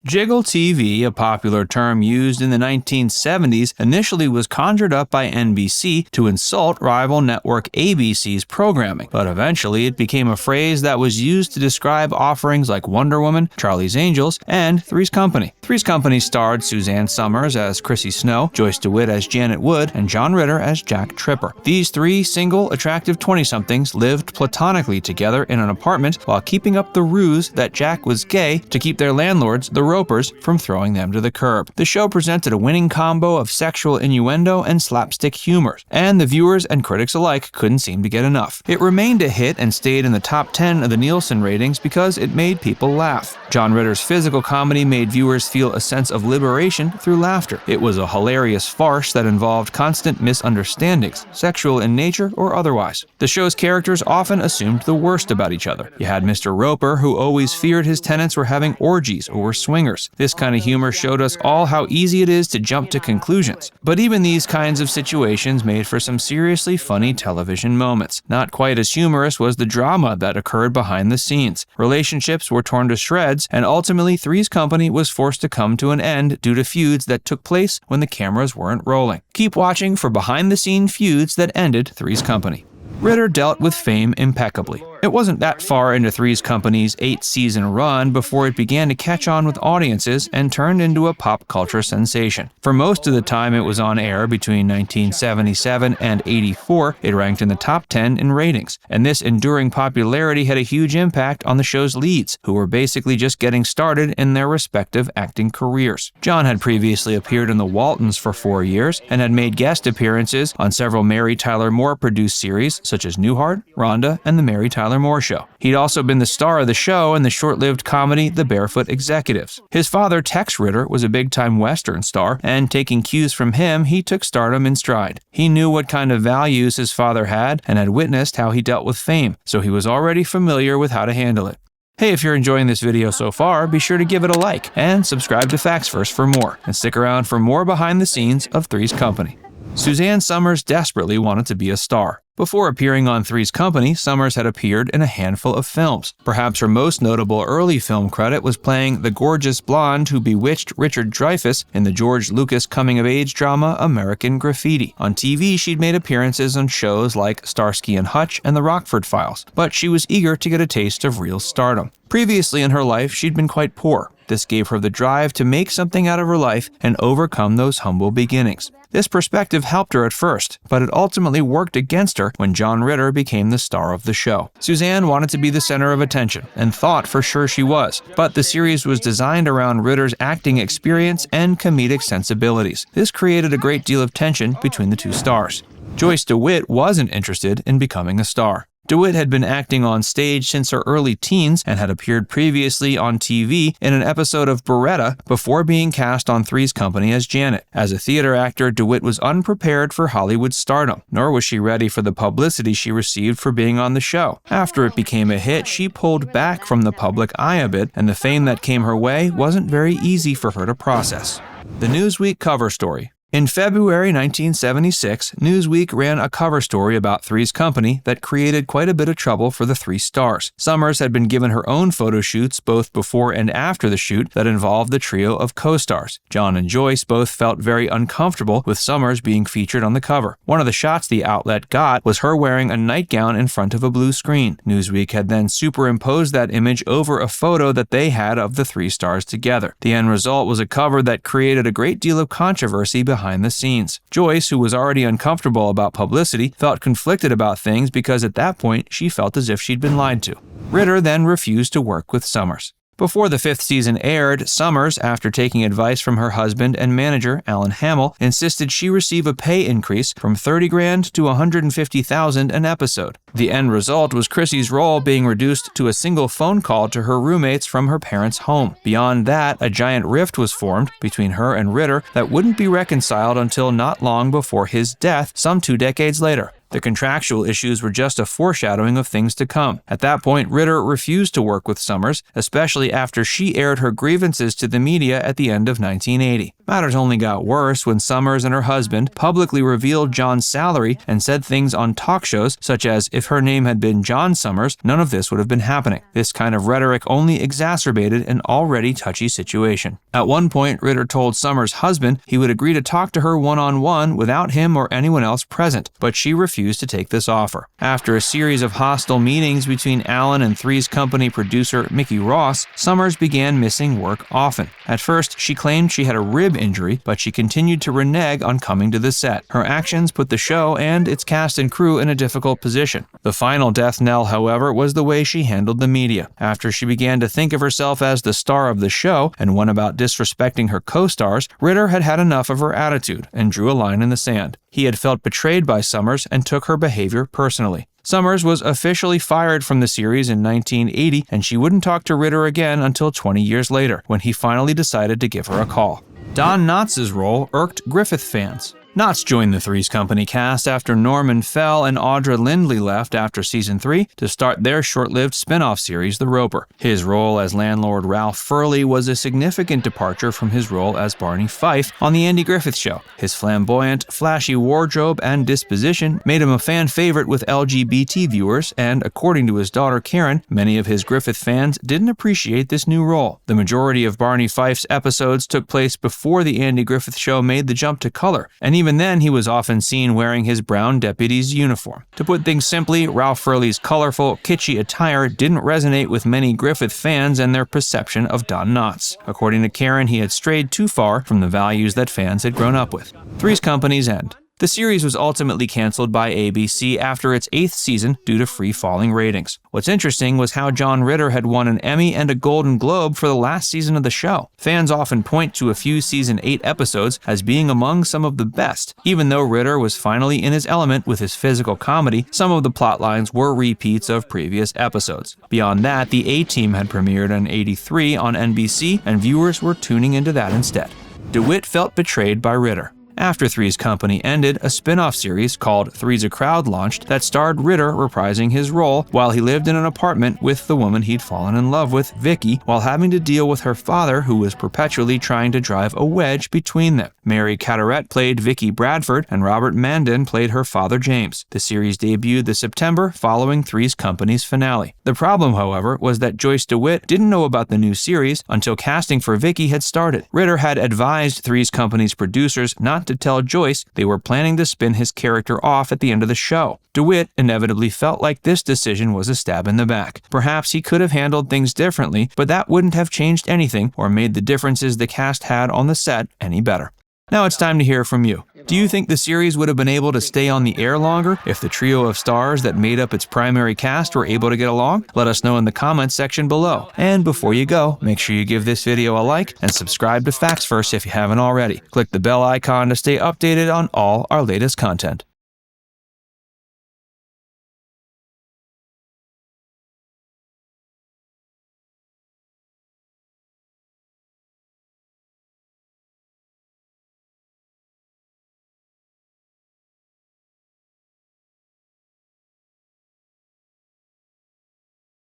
Jiggle TV, a popular term used in the 1970s, initially was conjured up by NBC to insult rival network ABC's programming, but eventually it became a phrase that was used to describe offerings like Wonder Woman, Charlie's Angels, and Three's Company. Three's Company starred Suzanne Somers as Chrissy Snow, Joyce DeWitt as Janet Wood, and John Ritter as Jack Tripper. These three single, attractive 20-somethings lived platonically together in an apartment while keeping up the ruse that Jack was gay to keep their landlords, the Ropers, from throwing them to the curb. The show presented a winning combo of sexual innuendo and slapstick humor, and the viewers and critics alike couldn't seem to get enough. It remained a hit and stayed in the top 10 of the Nielsen ratings because it made people laugh. John Ritter's physical comedy made viewers feel a sense of liberation through laughter. It was a hilarious farce that involved constant misunderstandings, sexual in nature or otherwise. The show's characters often assumed the worst about each other. You had Mr. Roper, who always feared his tenants were having orgies or were swingers. This kind of humor showed us all how easy it is to jump to conclusions. But even these kinds of situations made for some seriously funny television moments. Not quite as humorous was the drama that occurred behind the scenes. Relationships were torn to shreds, and ultimately Three's Company was forced to come to an end due to feuds that took place when the cameras weren't rolling. Keep watching for behind-the-scene feuds that ended Three's Company. Ritter dealt with fame impeccably. It wasn't that far into Three's Company's 8-season run before it began to catch on with audiences and turned into a pop culture sensation. For most of the time it was on air between 1977 and 84, it ranked in the top 10 in ratings, and this enduring popularity had a huge impact on the show's leads, who were basically just getting started in their respective acting careers. John had previously appeared in The Waltons for 4 years and had made guest appearances on several Mary Tyler Moore produced series such as Newhart, Rhonda, and The Mary Tyler Moore Show. He'd also been the star of the show in the short-lived comedy The Barefoot Executives. His father, Tex Ritter, was a big-time Western star, and taking cues from him, he took stardom in stride. He knew what kind of values his father had and had witnessed how he dealt with fame, so he was already familiar with how to handle it. Hey, if you're enjoying this video so far, be sure to give it a like and subscribe to Facts First for more, and stick around for more behind the scenes of Three's Company. Suzanne Somers desperately wanted to be a star. Before appearing on Three's Company, Somers had appeared in a handful of films. Perhaps her most notable early film credit was playing the gorgeous blonde who bewitched Richard Dreyfuss in the George Lucas coming-of-age drama American Graffiti. On TV, she'd made appearances on shows like Starsky and Hutch and The Rockford Files, but she was eager to get a taste of real stardom. Previously in her life, she'd been quite poor. This gave her the drive to make something out of her life and overcome those humble beginnings. This perspective helped her at first, but it ultimately worked against her when John Ritter became the star of the show. Suzanne wanted to be the center of attention, and thought for sure she was, but the series was designed around Ritter's acting experience and comedic sensibilities. This created a great deal of tension between the two stars. Joyce DeWitt wasn't interested in becoming a star. DeWitt had been acting on stage since her early teens and had appeared previously on TV in an episode of Beretta before being cast on Three's Company as Janet. As a theater actor, DeWitt was unprepared for Hollywood stardom, nor was she ready for the publicity she received for being on the show. After it became a hit, she pulled back from the public eye a bit, and the fame that came her way wasn't very easy for her to process. The Newsweek cover story. In February 1976, Newsweek ran a cover story about Three's Company that created quite a bit of trouble for the three stars. Somers had been given her own photo shoots both before and after the shoot that involved the trio of co-stars. John and Joyce both felt very uncomfortable with Somers being featured on the cover. One of the shots the outlet got was her wearing a nightgown in front of a blue screen. Newsweek had then superimposed that image over a photo that they had of the three stars together. The end result was a cover that created a great deal of controversy behind the scenes. Joyce, who was already uncomfortable about publicity, felt conflicted about things because at that point she felt as if she'd been lied to. Ritter then refused to work with Somers. Before the 5th season aired, Somers, after taking advice from her husband and manager, Alan Hamill, insisted she receive a pay increase from $30,000 to $150,000 an episode. The end result was Chrissy's role being reduced to a single phone call to her roommates from her parents' home. Beyond that, a giant rift was formed between her and Ritter that wouldn't be reconciled until not long before his death, some 2 decades later. The contractual issues were just a foreshadowing of things to come. At that point, Ritter refused to work with Somers, especially after she aired her grievances to the media at the end of 1980. Matters only got worse when Somers and her husband publicly revealed John's salary and said things on talk shows such as, if her name had been John Somers, none of this would have been happening. This kind of rhetoric only exacerbated an already touchy situation. At one point, Ritter told Somers' husband he would agree to talk to her one-on-one without him or anyone else present, but she refused to take this offer. After a series of hostile meetings between Allen and Three's Company producer Mickey Ross, Somers began missing work often. At first, she claimed she had a rib injury, but she continued to renege on coming to the set. Her actions put the show and its cast and crew in a difficult position. The final death knell, however, was the way she handled the media. After she began to think of herself as the star of the show and went about disrespecting her co-stars, Ritter had had enough of her attitude and drew a line in the sand. He had felt betrayed by Somers and took her behavior personally. Somers was officially fired from the series in 1980, and she wouldn't talk to Ritter again until 20 years later, when he finally decided to give her a call. Don Knotts' role irked Griffith fans. Knotts joined the Three's Company cast after Norman Fell and Audra Lindley left after season 3 to start their short-lived spin-off series, The Roper. His role as landlord Ralph Furley was a significant departure from his role as Barney Fife on The Andy Griffith Show. His flamboyant, flashy wardrobe and disposition made him a fan favorite with LGBT viewers, and according to his daughter Karen, many of his Griffith fans didn't appreciate this new role. The majority of Barney Fife's episodes took place before The Andy Griffith Show made the jump to color, and even then, he was often seen wearing his brown deputy's uniform. To put things simply, Ralph Furley's colorful, kitschy attire didn't resonate with many Griffith fans and their perception of Don Knotts. According to Karen, he had strayed too far from the values that fans had grown up with. Three's Company's end. The series was ultimately canceled by ABC after its 8th season due to free-falling ratings. What's interesting was how John Ritter had won an Emmy and a Golden Globe for the last season of the show. Fans often point to a few season 8 episodes as being among some of the best. Even though Ritter was finally in his element with his physical comedy, some of the plot lines were repeats of previous episodes. Beyond that, The A-Team had premiered in '83 on NBC, and viewers were tuning into that instead. DeWitt felt betrayed by Ritter. After Three's Company ended, a spin-off series called Three's a Crowd launched that starred Ritter reprising his role while he lived in an apartment with the woman he'd fallen in love with, Vicky, while having to deal with her father who was perpetually trying to drive a wedge between them. Mary Carteret played Vicky Bradford, and Robert Mandan played her father James. The series debuted this September following Three's Company's finale. The problem, however, was that Joyce DeWitt didn't know about the new series until casting for Vicky had started. Ritter had advised Three's Company's producers not to tell Joyce they were planning to spin his character off at the end of the show. DeWitt inevitably felt like this decision was a stab in the back. Perhaps he could have handled things differently, but that wouldn't have changed anything or made the differences the cast had on the set any better. Now it's time to hear from you. Do you think the series would have been able to stay on the air longer if the trio of stars that made up its primary cast were able to get along? Let us know in the comments section below. And before you go, make sure you give this video a like and subscribe to Facts First if you haven't already. Click the bell icon to stay updated on all our latest content.